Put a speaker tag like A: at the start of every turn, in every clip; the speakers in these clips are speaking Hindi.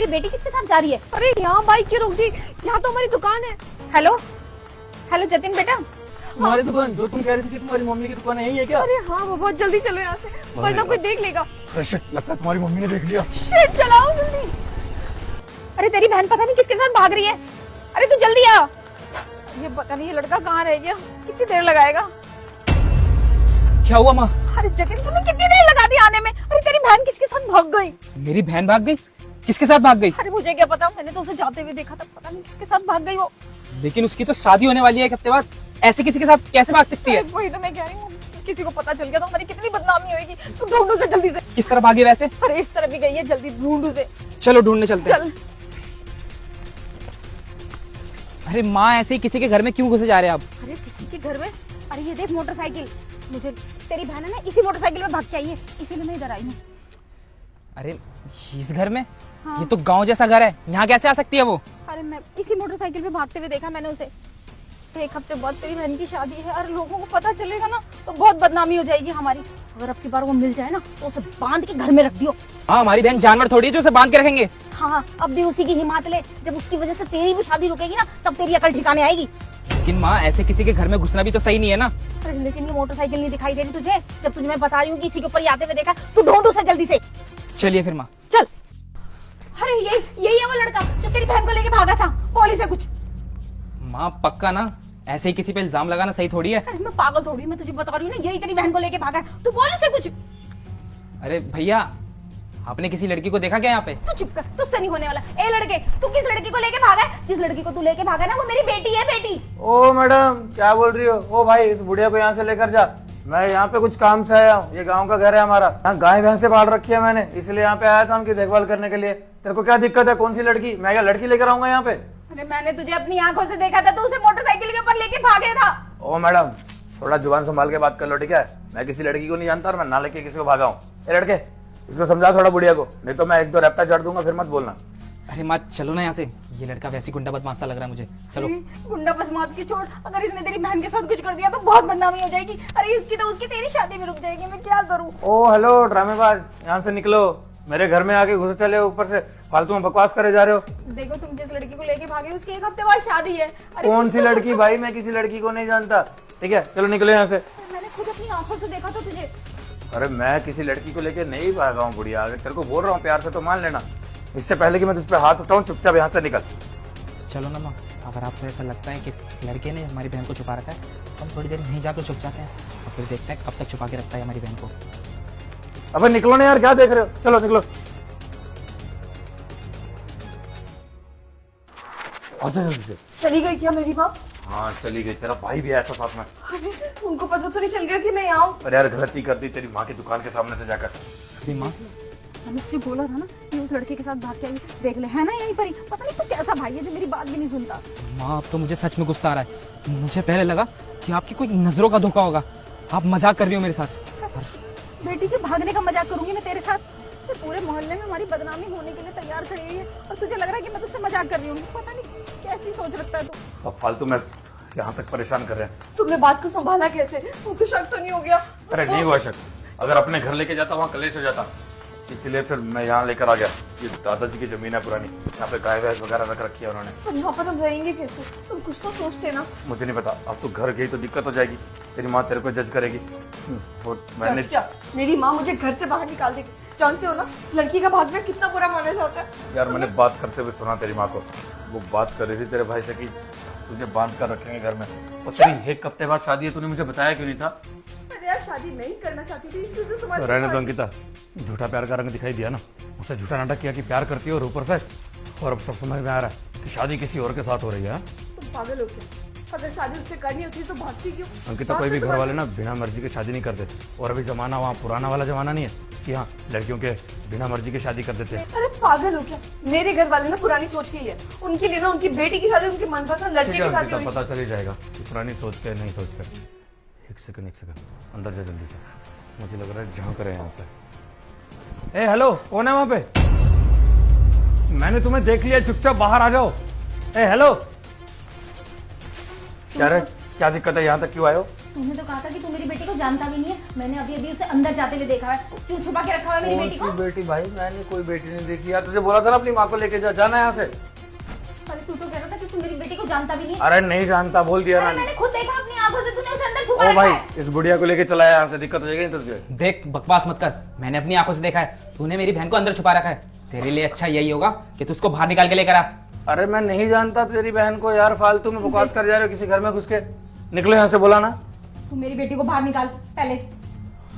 A: तुम्हारी बेटी किसके साथ जा रही है?
B: अरे यहाँ बाइक क्यों रोक दी? यहाँ तो हमारी दुकान है।
A: हेलो हेलो जतिन बेटा,
C: तुम्हारी दुकान जो तुम कह रही थी कि तुम्हारी मम्मी की दुकान यही है क्या?
B: अरे हाँ वो बहुत जल्दी चलो यहाँ से, वरना कोई देख लेगा।
C: अरे शिट, लगता है तुम्हारी मम्मी ने देख लिया।
B: शिट, चलाओ जल्दी।
A: अरे तेरी बहन पता नहीं किसके साथ भाग रही है। अरे तू जल्दी आ। ये पता नहीं ये लड़का कहाँ रह गया, कितनी देर लगाएगा।
C: क्या हुआ माँ?
A: अरे जतिन तुम्हें कितनी देर लगा दी आने में? अरे तेरी बहन किसके साथ भाग गई?
C: मेरी बहन भाग गई? किसके साथ भाग गई?
A: अरे मुझे क्या पता, मैंने तो उसे जाते हुए देखा था, पता नहीं किसके साथ भाग गई वो।
C: लेकिन उसकी तो शादी होने वाली है एक हफ्ते बाद, ऐसे किसी के साथ कैसे भाग सकती है?
A: अरे वही तो मैं कह रही हूँ, किसी को पता चल गया तो हमारी कितनी बदनामी होगी। तुम ढूंढ उसे जल्दी से।
C: किस तरह भागी वैसे?
A: अरे इस तरफ ही गई है, जल्दी ढूंढ उसे।
C: चलो ढूंढने चलते हैं।
A: चल।
C: अरे माँ, ऐसे ही किसी के घर में क्यों घुसे जा रहे हैं आप?
A: अरे किसी के घर में? अरे ये देख मोटरसाइकिल, मुझे तेरी बहन है ना इसी मोटरसाइकिल में भाग के आई है, इसीलिए मैं इधर आई हूँ।
C: अरे इस घर में?
A: हाँ।
C: ये तो गांव जैसा घर है, यहाँ कैसे आ सकती है वो?
A: अरे मैं इसी मोटरसाइकिल पे भागते हुए देखा मैंने उसे। एक हफ्ते बाद तेरी बहन की शादी है, और लोगों को पता चलेगा ना तो बहुत बदनामी हो जाएगी हमारी। अगर अब की बार वो मिल जाए ना तो उसे बांध के घर में रख दियो।
C: हाँ, हमारी बहन जानवर थोड़ी है जो उसे बांध के रखेंगे।
A: हाँ, अब भी उसी की हिम्मत ले, जब उसकी वजह से तेरी भी शादी रुकेगी ना तब तेरी अकल ठिकाने आएगी।
C: लेकिन माँ, ऐसे किसी के घर में घुसना भी तो सही नहीं है ना।
A: अरे लेकिन ये मोटरसाइकिल नहीं दिखाई दे रही तुझे? जब तुझे मैं बता रही हूँ कि इसी के ऊपर ही आते हुए देखा, तू ढूंढ उसे जल्दी से।
C: चलिए फिर माँ।
A: चल। अरे यही है वो लड़का जो तेरी बहन को लेके भागा था, पुलिस है कुछ।
C: माँ पक्का ना? ऐसे ही किसी पे इल्जाम लगाना सही थोड़ी है।
A: अरे मैं पागल थोड़ी, मैं तुझे बता रही हूँ ना, यही तेरी बहन को लेके भागा है, तू पुलिस है कुछ।
C: अरे भैया, आपने किसी लड़की को देखा क्या यहाँ पे?
A: तू चुप कर, तुझसे नहीं होने वाला। ए लड़के, तू किस लड़की को लेके भागा है? जिस लड़की को तू लेके भागा है ना वो मेरी बेटी है, बेटी।
D: ओ मैडम, क्या बोल रही हो? ओ भाई, इस बुढ़िया को यहाँ से लेकर जा, मैं यहाँ पे कुछ काम से आया हूँ। ये गांव का घर है हमारा, यहाँ गाय भैंसे पाल रखी है मैंने, इसलिए यहाँ पे आया था उनकी देखभाल करने के लिए। तेरे को क्या दिक्कत है? कौन सी लड़की? मैं क्या लड़की लेकर आऊंगा यहाँ पे?
A: अरे मैंने तुझे अपनी आंखों से देखा था, तू उसे मोटरसाइकिल के ऊपर लेके भागे था।
D: ओ मैडम, थोड़ा जुबान संभाल के बात कर लो, ठीक है? मैं किसी लड़की को नहीं जानता और मैं ना लेके किसी को भागा हूँ। ये लड़के, इसको समझा थोड़ा बुढ़िया को, नहीं तो मैं एक दो रैप्टा चढ़ दूंगा, फिर मत बोलना।
C: अरे माँ चलो ना यहाँ से, ये लड़का वैसी गुंडा बदमाश सा लग रहा है मुझे। चलो।
A: गुंडा बदमाश की छोड़, अगर इसने तेरी बहन के साथ कुछ कर दिया तो बहुत बदनामी हो जाएगी। अरे इसकी तो उसकी तेरी शादी में रुक जाएगी, मैं क्या करूँ?
D: ओ हेलो ड्रामेबाज, यहाँ से निकलो, मेरे घर में आके घुस चले, ऊपर से फालतू में बकवास करे जा रहे हो।
A: देखो तुम जिस लड़की को लेके भागे उसकी एक हफ्ते बाद शादी है। अरे
D: कौन
A: कुछ
D: सी
A: तो
D: लड़की
A: सोचो।
D: भाई? मैं किसी लड़की को नहीं जानता, ठीक है? चलो निकलो यहाँ से।
A: मैंने खुद अपनी आंखों से देखा था तुझे।
D: अरे मैं किसी लड़की को लेके नहीं भागा हूँ बुढ़िया, अगर तेरे को बोल रहा हूँ प्यार से तो मान लेना। इससे पहले कि मैं तुझ पे हाथ उठाऊं, चुपचाप यहाँ से निकल।
C: चलो ना माँ, अगर आपको ऐसा लगता है कि इस लड़के ने हमारी बहन को छुपा रखा है, तो हम थोड़ी देर नहीं जाकर छुप जाते हैं और फिर देखते हैं कब तक छुपा के रखता है हमारी बहन को।
D: अबे निकलो ना यार, क्या देख रहे हो? चलो निकलो। अच्छा जल्दी से।
B: चली गई क्या मेरी माँ?
D: हाँ चली गई, तेरा भाई भी आया था साथ में।
B: अरे उनको पता तो नहीं चल गया कि मैं यहाँ हूँ?
D: अरे यार गलती कर दी तेरी माँ की दुकान के सामने से जाकर।
C: अरे माँ,
A: मैंने तुझे बोला था ना कि उस लड़के के साथ भाग के आई, देख ले, है ना यहीं पर ही। पता नहीं तू कैसा भाई है जो मेरी बात भी नहीं सुनता।
C: माँ अब तो मुझे सच में गुस्सा आ रहा है। मुझे पहले लगा कि आपकी कोई नजरों का धोखा होगा, आप मजाक कर रही हो मेरे साथ।
A: बेटी के भागने का मजाक करूंगी मैं तेरे साथ? तो पूरे मोहल्ले में हमारी बदनामी होने के लिए तैयार खड़ी हुई है और तुझे लग रहा है कि मैं तुझसे मजाक कर रही हूँ। पता नहीं कैसी सोच रखता है तू।
D: अब फालतू में यहाँ तक परेशान कर रहे हैं।
B: तुमने बात को संभाला कैसे? उनको शक तो नहीं हो गया?
D: अरे नहीं हुआ शक, अगर अपने घर लेके जाता वहाँ कलेश हो जाता, इसीलिए फिर मैं यहाँ लेकर आ गया। ये दादाजी की जमीन है पुरानी, यहाँ पे गाय भैंस वगैरह रख रखी है उन्होंने।
B: पर यहाँ पर हम रहेंगे कैसे? तुम कुछ तो सोचते ना।
D: मुझे नहीं पता, अब तो घर गई तो दिक्कत हो जाएगी, तेरी माँ तेरे को जज करेगी। वो मैंने
B: क्या मेरी माँ मुझे घर से बाहर निकाल देगी? जानते हो ना लड़की का भागना कितना बुरा माना जाता है।
D: यार मैंने बात करते हुए सुना तेरी माँ को, वो बात कर रही थी तेरे भाई से कि तुझे बांध कर रखेंगे घर में, और तेरी एक हफ्ते बाद शादी है, तूने मुझे बताया क्यों नहीं था?
B: अरे यार शादी नहीं करना चाहती थी, इसलिए तो तुम्हारे
D: रहने दो अंकिता, झूठा प्यार का रंग दिखाई दिया ना, उसे झूठा नाटक किया कि प्यार करती है और ऊपर से, और अब सब समझ में आ रहा है कि शादी किसी और के साथ हो रही है।
B: तुम पागल हो क्या? अगर शादी उससे करनी होती तो भागती क्यों?
D: अंकिता कोई भी घर वाले ना बिना मर्जी की शादी नहीं करते, और अभी जमाना वहाँ पुराना वाला जमाना नहीं है कि हाँ लड़कियों के बिना मर्जी की शादी कर देते हैं।
B: अरे पागल हो क्या? मेरे घर वाले ना पुरानी सोच के ही है, उनके लिए ना उनकी बेटी की शादी उनकी मनपसंद लड़के के साथ ही होनी
D: पता चल ही जाएगा कि पुरानी सोच के नहीं सोच कर। एक सेकंड अंदर जा जल्दी से, मुझे लग रहा है झांक रहे हैं यहाँ से। ए हेलो, कौन है वहाँ पे? मैंने तुम्हें देख लिया, चुपचाप बाहर आ जाओ। ए हेलो, क्या रे, क्या दिक्कत है? यहाँ तक क्यों आए हो?
A: तूने तो कहा था कि तू मेरी बेटी को जानता भी नहीं है। मैंने अभी अभी उसे अंदर जाते हुए देखा है। क्यों छुपा के रखा हुआ है मेरी बेटी को?
D: कौन सी बेटी भाई? मैंने कोई बेटी नहीं देखी यार। तुझे बोला था ना अपनी माँ को लेके जाना यहाँ से।
A: अरे तू तो कह रहा था कि तू मेरी बेटी को जानता भी नहीं है।
D: अरे नहीं जानता, बोल दिया
A: अरे
D: मैंने।
A: मैंने खुद देखा अपनी आंखों से, तूने उसे अंदर छुपा
D: ओ
A: रखा
D: भाई,
A: है।
D: इस बुढ़िया को लेके चला यहाँ से, दिक्कत हो जाएगी तुझे।
C: देख बकवास मत कर, मैंने अपनी आंखों से देखा है। तूने मेरी बहन को अंदर छुपा रखा है। तेरे लिए अच्छा यही होगा कि तू उसको बाहर निकाल के लेकर आ।
D: अरे मैं नहीं जानता तेरी बहन को यार, फालतू में बकवास कर जा रहे हो किसी घर में घुस के। निकलो यहाँ से, बोला ना।
A: तू मेरी बेटी को बाहर निकाल पहले।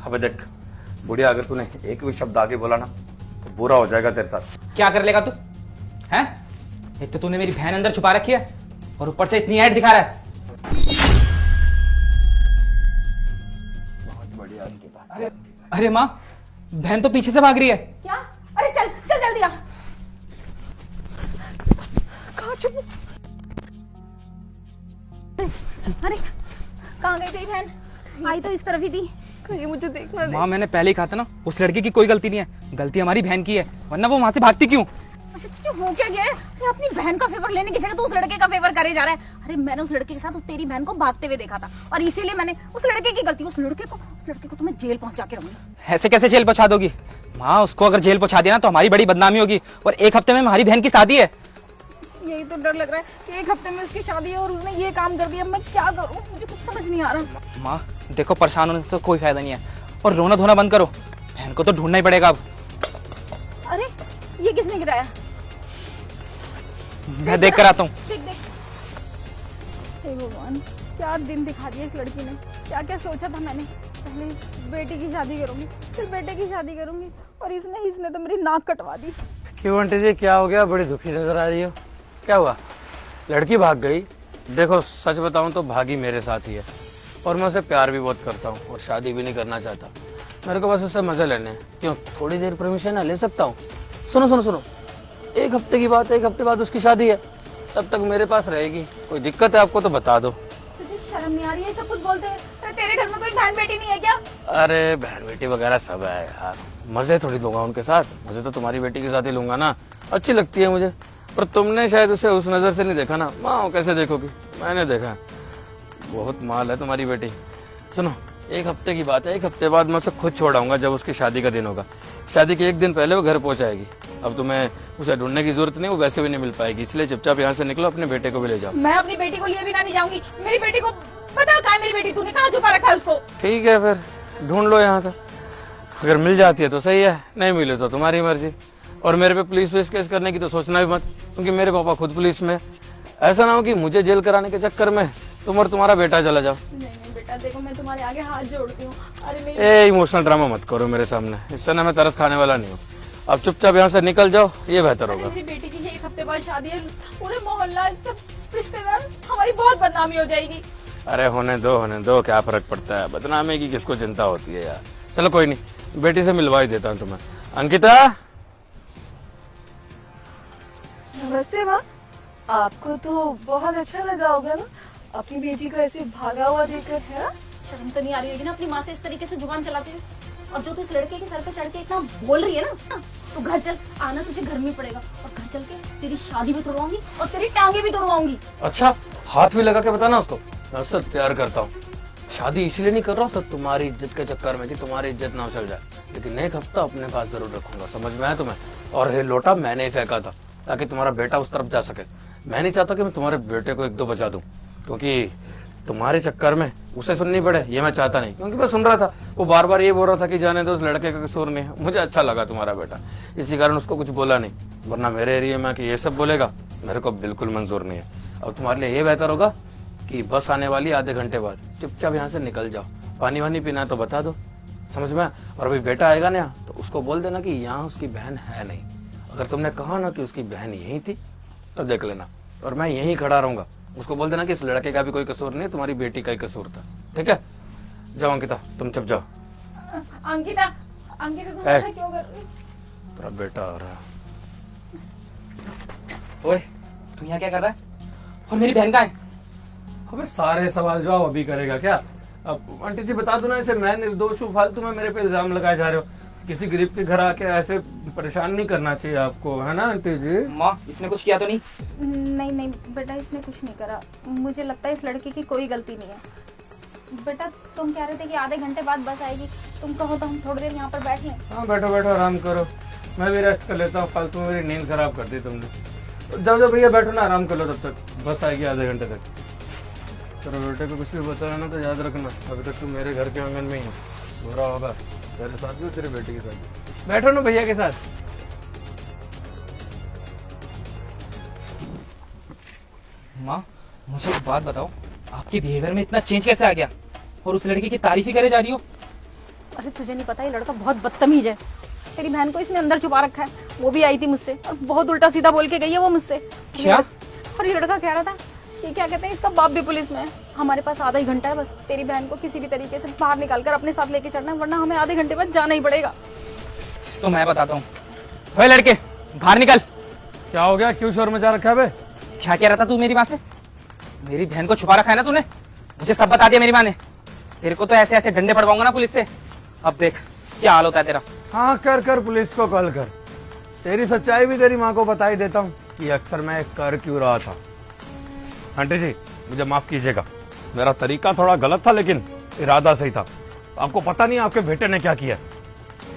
D: अबे देख बुढ़िया, अगर तूने एक भी शब्द आगे बोला ना तो बुरा हो जाएगा तेरे साथ।
C: क्या कर लेगा तू? हैं? एक तो तूने मेरी बहन अंदर छुपा रखी है और ऊपर से इतनी ऐड दिखा रहा है।
D: बहुत बढ़िया इनकी बात।
C: अरे माँ, बहन तो पीछे से भाग रही है।
A: क्या? अरे चल चल जल्दी आ। कहाँ छुपी? अरे कहाँ गई तेरी बहन? आई तो इस तरफ ही थी।
B: कहीं मुझे देखना दे।
C: माँ मैंने पहले ही कहा था ना, उस लड़की की कोई गलती नहीं है, गलती हमारी बहन की है, वरना वो वहां से भागती क्यों?
A: अच्छा तुझे हो क्या गया है? अरे अपनी बहन का फेवर लेने की जगह तो उस लड़के का फेवर करे जा रहा है। अरे मैंने उस लड़के के साथ उस तेरी बहन को भागते हुए देखा था और इसीलिए मैंने उस लड़के की गलती, उस लड़के को तो मैं जेल पहुंचा के रहूंगी।
C: ऐसे कैसे जेल पहुंचा दोगी? माँ उसको अगर जेल पहुंचा दिया ना तो हमारी बड़ी बदनामी होगी, और एक हफ्ते में हमारी बहन की शादी है।
A: यही तो डर लग रहा है कि एक हफ्ते में उसकी शादी है और उसने ये काम कर दिया। मैं क्या करूं? मुझे कुछ समझ नहीं आ रहा।
C: माँ देखो, परेशान होने से कोई फायदा नहीं है, और रोना धोना बंद करो। बहन को तो ढूंढना ही पड़ेगा अब।
A: अरे ये किसने गिराया?
C: मैं देख कर आता हूँ।
A: देख देख। हे भगवान, क्या दिन दिखा दिया इस लड़की ने। क्या क्या सोचा था मैंने। पहले बेटी की शादी करूंगी, फिर बेटे की शादी करूंगी, और इसने तो मेरी नाक कटवा दी।
D: क्यों आंटी जी, क्या हो गया? बड़ी दुखी नजर आ रही हो। क्या हुआ? लड़की भाग गई? देखो सच बताऊं तो भागी मेरे साथ ही है, और मैं उसे प्यार भी बहुत करता हूँ और शादी भी नहीं करना चाहता। मेरे को बस उससे मजे लेने हैं। क्यों, थोड़ी देर परमिशन है, ले सकता हूँ। सुनो सुनो सुनो, एक हफ्ते की बात है, एक हफ्ते बाद उसकी शादी है, तब तक मेरे पास रहेगी। कोई दिक्कत है आपको तो बता दो।
A: तुझे शर्म नहीं आ रही है? सब कुछ बोलते हैं। तो तेरे घर में कोई बहन बेटी नहीं है क्या?
D: अरे बहन बेटी वगैरह सब है यार, मजे थोड़ी लूंगा उनके साथ। मुझे तो तुम्हारी बेटी के साथ ही लूंगा ना, अच्छी लगती है मुझे। पर तुमने शायद उसे उस नजर से नहीं देखा ना। माँ कैसे देखोगी? मैंने देखा, बहुत माल है तुम्हारी बेटी। सुनो, एक हफ्ते की बात है, एक हफ्ते बाद मैं उसे खुद छोड़ाऊंगा जब उसकी शादी का दिन होगा। शादी के एक दिन पहले वो घर पहुंच आएगी। अब तुम्हें उसे ढूंढने की जरूरत नहीं, वो वैसे भी नहीं मिल पाएगी, इसलिए चुपचाप यहाँ से निकलो, अपने बेटे को भी ले जाओ।
A: मैं अपनी बेटी को लिए बिना नहीं जाऊंगी। मेरी बेटी को पता कहाँ है? मेरी बेटी तूने कहाँ छुपा रखा है उसको?
D: ठीक है फिर ढूंढ लो यहाँ से। अगर मिल जाती है तो सही है, नहीं मिले तो तुम्हारी मर्जी। और मेरे पे पुलिस वुलिस केस करने की तो सोचना भी मत, क्योंकि मेरे पापा खुद पुलिस में। ऐसा ना हो कि मुझे जेल कराने के चक्कर में तुम और तुम्हारा बेटा चला जाओ।
A: नहीं बेटा, देखो मैं तुम्हारे आगे हाथ जोड़ती हूँ। अरे मेरी
D: ए इमोशनल ड्रामा मत करो मेरे सामने, इससे ना मैं तरस खाने वाला नहीं हूँ। अब चुपचाप यहाँ से निकल जाओ, ये बेहतर होगा।
A: मेरी बेटी की एक हफ्ते बाद शादी है। पूरे मोहल्ला, सब रिश्तेदार, हमारी बहुत बदनामी हो जाएगी।
D: अरे होने दो, क्या फर्क पड़ता है? बदनामी की किसको चिंता होती है यार। चलो कोई नहीं, बेटी से मिलवा ही देता हूँ तुम्हें। अंकिता,
B: नमस्ते माँ। आपको तो बहुत अच्छा लगा होगा ना अपनी बेटी को ऐसे भागा हुआ देखकर, है ना?
A: शर्म तो नहीं आ रही होगी ना अपनी माँ से इस तरीके से जुबान चलाते हुए? और जो तू इस लड़के के सर पे चढ़ के इतना बोल रही है ना, तो घर चल, आना तुझे घर में पड़ेगा। और घर चल के तेरी शादी भी तोड़वाऊंगी और तेरी टांगे भी तोड़वाऊंगी।
D: अच्छा हाथ भी लगा के बताना उसको, मैं उससे प्यार करता हूँ। शादी इसलिए नहीं कर रहा हूँ सब तुम्हारी इज्जत के चक्कर में कि तुम्हारी इज्जत ना उछल जाए, लेकिन एक हफ्ता अपने पास जरूर रखूंगा, समझ में आया तुम्हें? और ये लोटा मैंने ही फेंका था ताकि तुम्हारा बेटा उस तरफ जा सके। मैं नहीं चाहता कि मैं तुम्हारे बेटे को एक दो बचा दूं, क्योंकि तुम्हारे चक्कर में उसे सुननी पड़े, ये मैं चाहता नहीं। क्योंकि मैं सुन रहा था, वो बार बार ये बोल रहा था कि जाने दो, उस लड़के का कसूर नहीं है। मुझे अच्छा लगा तुम्हारा बेटा, इसी कारण उसको कुछ बोला नहीं, वरना मेरे एरिया में कि ये सब बोलेगा मेरे को बिल्कुल मंजूर नहीं है। अब तुम्हारे लिए ये बेहतर होगा कि बस आने वाली आधे घंटे बाद चुपचाप यहाँ से निकल जाओ। पानी वानी पीना है तो बता दो, समझ में? और अभी बेटा आएगा ना तो उसको बोल देना कि यहाँ उसकी बहन है नहीं। अगर तुमने कहा ना कि उसकी बहन यही थी तो देख लेना, और मैं यहीं खड़ा रहूंगा। उसको बोल देना कि इस लड़के का भी कोई कसूर नहीं, तुम्हारी बेटी का ही कसूर था। ठीक है, जाओ अंकिता, तुम चुप जाओ।
A: अंकिता, तुम ऐसा क्यों कर रही?
D: तेरा बेटा आ रहा है।
C: ओए, तू यहाँ क्या कर रहा है? और मेरी बहन कहाँ है?
D: अबे सारे सवाल जवाब अभी करेगा क्या? अब आंटी जी बता दो ना, इसे मैं निर्दोष हूँ, फालतू में मेरे पे इल्जाम लगाए जा रहे हो। किसी गरीब के घर आके ऐसे परेशान नहीं करना चाहिए आपको, है ना आंटी जी?
C: माँ इसने कुछ किया तो नहीं?
A: नहीं बेटा, इसने कुछ नहीं करा। मुझे लगता है इस लड़के की कोई गलती नहीं है। बेटा तुम कह रहे थे कि आधे घंटे बाद बस आएगी, तुम कहो तो हम थोड़ी देर यहाँ पर बैठ लें।
D: हाँ बैठो बैठो आराम करो, मैं भी रेस्ट कर लेता हूँ, फालतू में मेरी नींद खराब कर दी तुमने। तो जाओ जाओ भैया बैठो ना, आराम कर लो, तब तक बस आएगी आधे घंटे तक। तेरे बेटे को कुछ भी बताना ना तो याद रखना, अभी तक तुम मेरे घर के आंगन में ही हो, बुरा होगा तेरे साथ भी तेरे बेटे के साथ भी। बैठो ना भैया के साथ।
C: माँ मुझे एक बात बताओ, आपके बिहेवियर में इतना चेंज कैसे आ गया और उस लड़की की तारीफ ही करे जा रही हो?
A: अरे तुझे नहीं पता, ये लड़का बहुत बदतमीज है। तेरी बहन को इसने अंदर छुपा रखा है, वो भी आई थी मुझसे और बहुत उल्टा सीधा बोल के गई है वो मुझसे।
C: क्या?
A: और ये लड़का कह रहा था कि क्या कहते हैं, इसका बाप भी पुलिस में है। हमारे पास आधा ही घंटा है बस, तेरी बहन को किसी भी तरीके से बाहर निकाल कर अपने साथ लेके चलना है, वरना हमें आधे घंटे बाद जाना ही पड़ेगा।
C: तो मैं बताता हूँ। ओए लड़के बाहर निकल।
D: क्या हो गया, क्यों शोर मचा रखा है बे?
C: क्या कह रहा था तू मेरी माँ से? मेरी बहन को छुपा रखा है ना तूने, मुझे सब बता दिया मेरी माँ ने। तेरे को तो ऐसे ऐसे डंडे पड़वाऊंगा ना पुलिस से, अब देख क्या हाल होता है तेरा।
D: हाँ कर कर पुलिस को कॉल कर, तेरी सच्चाई भी तेरी माँ को बता ही देता हूँ कि अक्सर मैं कर क्यों रहा था। आंटी जी मुझे माफ कीजिएगा, मेरा तरीका थोड़ा गलत था लेकिन इरादा सही था। आपको पता नहीं आपके बेटे ने क्या किया।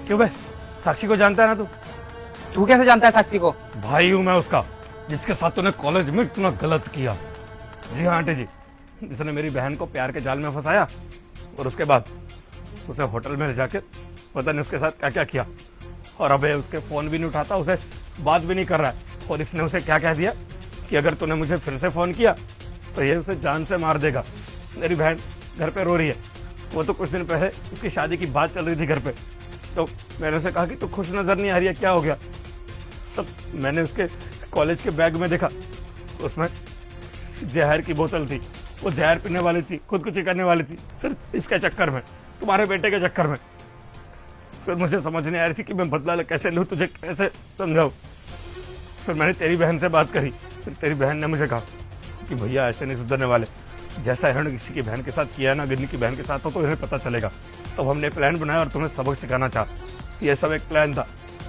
D: क्यों बे, साक्षी को जानता है ना तू?
C: तू कैसे जानता है साक्षी को?
D: भाई हूं मैं उसका, जिसके साथ तूने कॉलेज में इतना गलत किया। जी हाँ आंटी जी, जिसने मेरी बहन को प्यार के जाल में फंसाया और उसके बाद उसे होटल में ले जाके पता नहीं उसके साथ क्या क्या किया, और अब उसके फोन भी नहीं उठाता, उसे बात भी नहीं कर रहा है। और इसने उसे क्या कह दिया कि अगर तूने मुझे फिर से फोन किया तो ये उसे जान से मार देगा। मेरी बहन घर पे रो रही है, वो तो कुछ दिन पहले उसकी शादी की बात चल रही थी घर पे, तो मैंने उसे कहा कि तू खुश नजर नहीं आ रही है, क्या हो गया? तब मैंने उसके कॉलेज के बैग में देखा, उसमें जहर की बोतल थी, वो जहर पीने वाली थी, खुदकुशी करने वाली थी, सिर्फ इसके चक्कर में, तुम्हारे बेटे के चक्कर में। फिर मुझे समझ नहीं आ रही थी कि मैं बदला कैसे लूँ, तुझे कैसे समझाऊँ। फिर मैंने तेरी बहन से बात करी, फिर तेरी बहन ने मुझे कहा कि भैया ऐसे नहीं सुधरने वाले, जैसा इन्होंने किसी की बहन के साथ किया ना, गिन्नी की बहन के साथ हो तो इन्हें पता चलेगा। तब हमने प्लान बनाया और तुम्हें सबक सिखाना चाहा। ये सब एक प्लान था,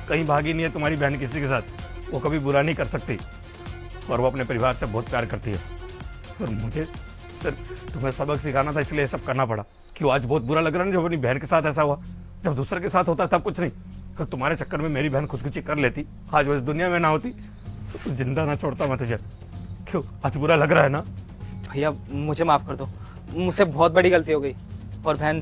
D: कहीं भागी नहीं है तुम्हारी बहन किसी के साथ, वो कभी बुरा नहीं कर सकती और वो अपने परिवार से बहुत प्यार करती है। और मुझे सिर्फ तुम्हें सबक सिखाना था, इसलिए सब करना पड़ा। क्यों आज बहुत बुरा लग रहा है जब अपनी बहन के साथ ऐसा हुआ? जब दूसरे के साथ होता तब कुछ नहीं, अगर तुम्हारे चक्कर में मेरी बहन खुदकुशी कर लेती, आज वो इस दुनिया में ना होती तो तू जिंदा ना छोड़ता मैं तुझे। क्यों आज बुरा लग रहा है ना?
C: भैया मुझे माफ कर दो, मुझसे बहुत बड़ी गलती हो गई। और बहन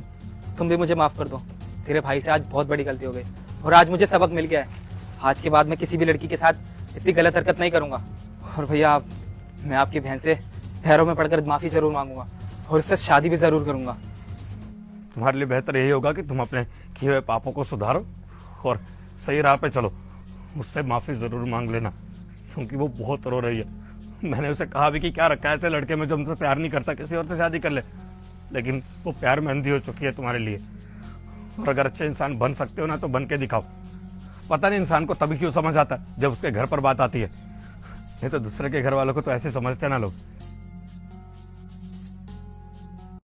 C: तुम भी मुझे माफ कर दो, तेरे भाई से आज बहुत बड़ी गलती हो गई और आज मुझे सबक मिल गया है। आज के बाद मैं किसी भी लड़की के साथ इतनी गलत हरकत नहीं करूंगा। और भैया मैं आपकी बहन से पैरों में पड़कर माफी जरूर मांगूंगा और उससे शादी भी जरूर करूंगा।
D: तुम्हारे लिए बेहतर यही होगा कि तुम अपने किए हुए पापों को सुधारो और सही राह पे चलो। मुझसे माफी जरूर मांग लेना, क्योंकि वो बहुत रो रही है। मैंने उसे कहा भी कि क्या रखा है ऐसे लड़के में जो मुझसे प्यार नहीं करता, किसी और से शादी कर ले, लेकिन वो प्यार में अंधी हो चुकी है तुम्हारे लिए। और अगर अच्छे इंसान बन सकते हो ना तो बन के दिखाओ। पता नहीं इंसान को तभी क्यों समझ आता है जब उसके घर पर बात आती है, नहीं तो दूसरे के घर वालों को तो ऐसे समझते हैं ना लोग